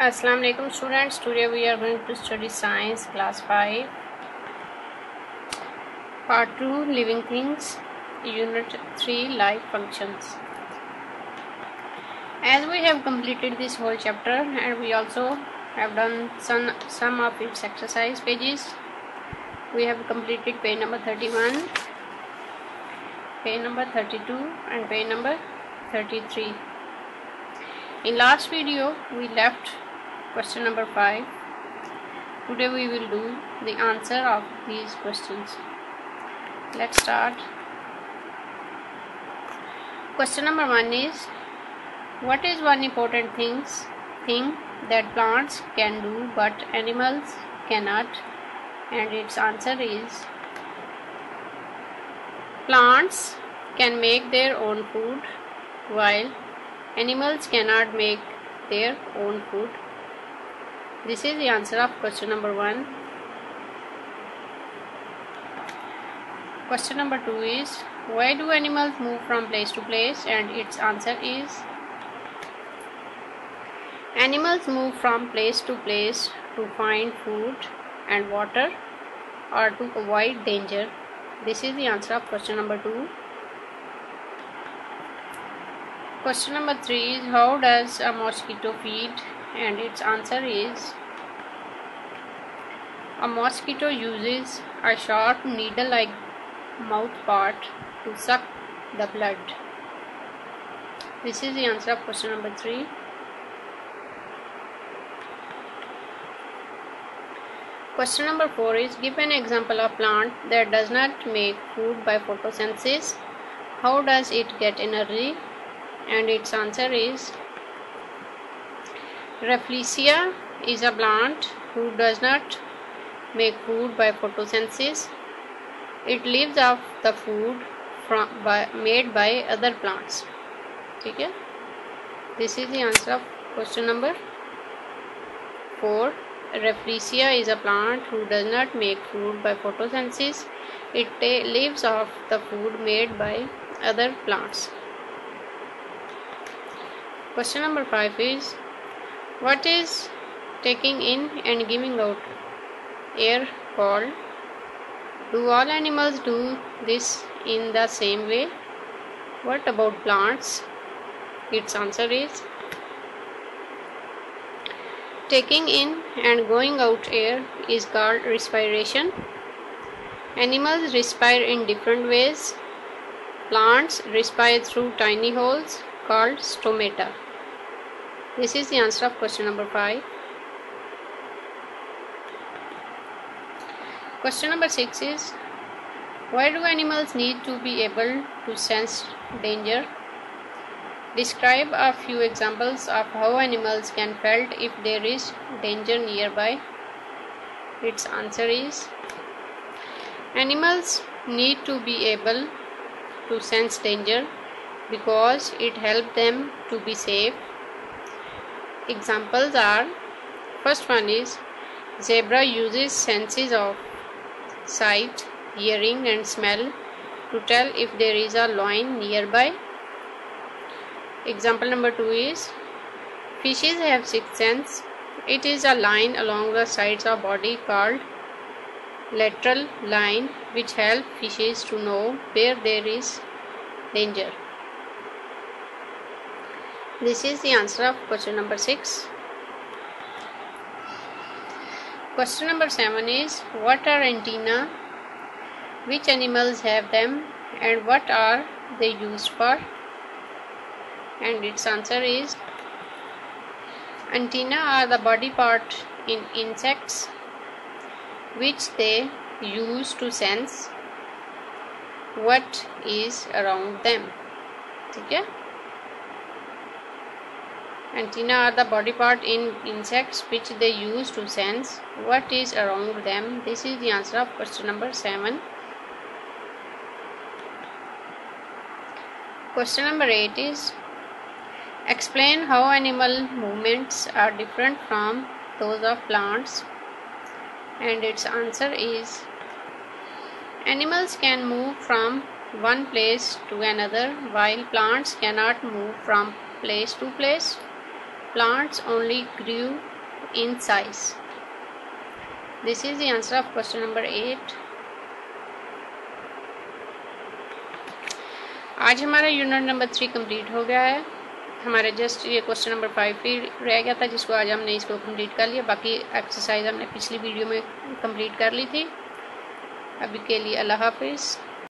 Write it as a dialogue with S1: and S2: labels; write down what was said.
S1: Assalamu alaikum students. Today we are going to study science class 5 part 2 living things unit 3 life functions. As we have completed this whole chapter and we also have done some of its exercise pages, we have completed page number 31, page number 32 and page number 33. In last video we left question number 5. Today we will do the answer of these questions. Let's start. Question number 1 is, what is one important thing that plants can do but animals cannot? And its answer is, plants can make their own food while animals cannot make their own food. This is the answer of question number 1. Question number 2 is, why do animals move from place to place? And its answer is, animals move from place to place to find food and water or to avoid danger. This is the answer of question number 2. Question number 3 is, how does a mosquito feed? And its answer is, a mosquito uses a sharp needle-like mouth part to suck the blood. This is the answer of question number 3. Question number 4 is, give an example of plant that does not make food by photosynthesis. How does it get energy? And its answer is, Rafflesia is a plant who does not make food by photosynthesis. It lives off the food made by other plants. Okay? This is the answer of question number 4. Rafflesia is a plant who does not make food by photosynthesis. It lives off the food made by other plants. Question number 5 is, what is taking in and giving out air called? Do all animals do this in the same way? What about plants? Its answer is, taking in and going out air is called respiration. Animals respire in different ways. Plants respire through tiny holes called stomata. This is the answer of question number 5. Question number 6 is, why do animals need to be able to sense danger? Describe a few examples of how animals can felt if there is danger nearby. Its answer is, animals need to be able to sense danger because it helps them to be safe. Examples are, first one is, zebra uses senses of sight, hearing and smell to tell if there is a lion nearby. Example number 2 is, fishes have sixth sense. It is a line along the sides of body called lateral line which help fishes to know where there is danger. This is the answer of question number 6. Question number 7 is, what are antennae? Which animals have them and what are they used for? And its answer is, antennae are the body part in insects which they use to sense what is around them. Okay? Antennae are the body part in insects which they use to sense what is around them. This is the answer of question number 7. Question number 8 is, explain how animal movements are different from those of plants. And its answer is, animals can move from one place to another while plants cannot move from place to place. plants only grew in size. This is the answer of question number 8. आज हमारा unit number 3 complete हो गया है. हमारे just ये question number 5 ही रह गया था, जिसको आज हमने इसको कंप्लीट कर लिया. बाकी एक्सरसाइज हमने पिछली वीडियो में कंप्लीट कर ली थी. अभी के लिए अल्लाह हाफिज़.